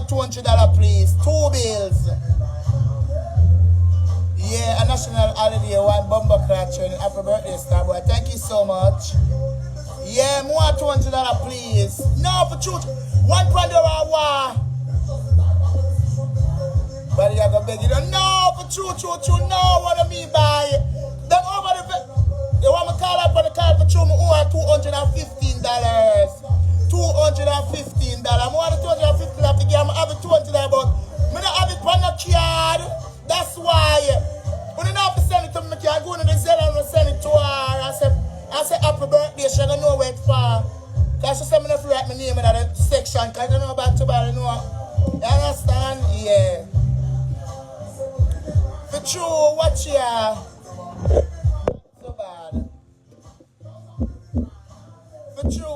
$200, please. 2 bills. Yeah, a national holiday, one bumper clutch and happy birthday, Starboy. Thank you so much. Yeah, more $200, please. No, for truth. $1 war. But you gotta beg you. No, for truth. No, what do me buy? Them over the. You want me call up on the call for truth? Me owe $215. $215. More than $250 to give me have it $200, but me not have it on the card. That's why. When you have to send it to me, I go to the Zelle and send it to her. I say happy birthday, she don't know where it's for. Because she said me not to write my name in that section, because I don't know about to buy, you know. You understand? Yeah. For true, watch ya. So bad. For true.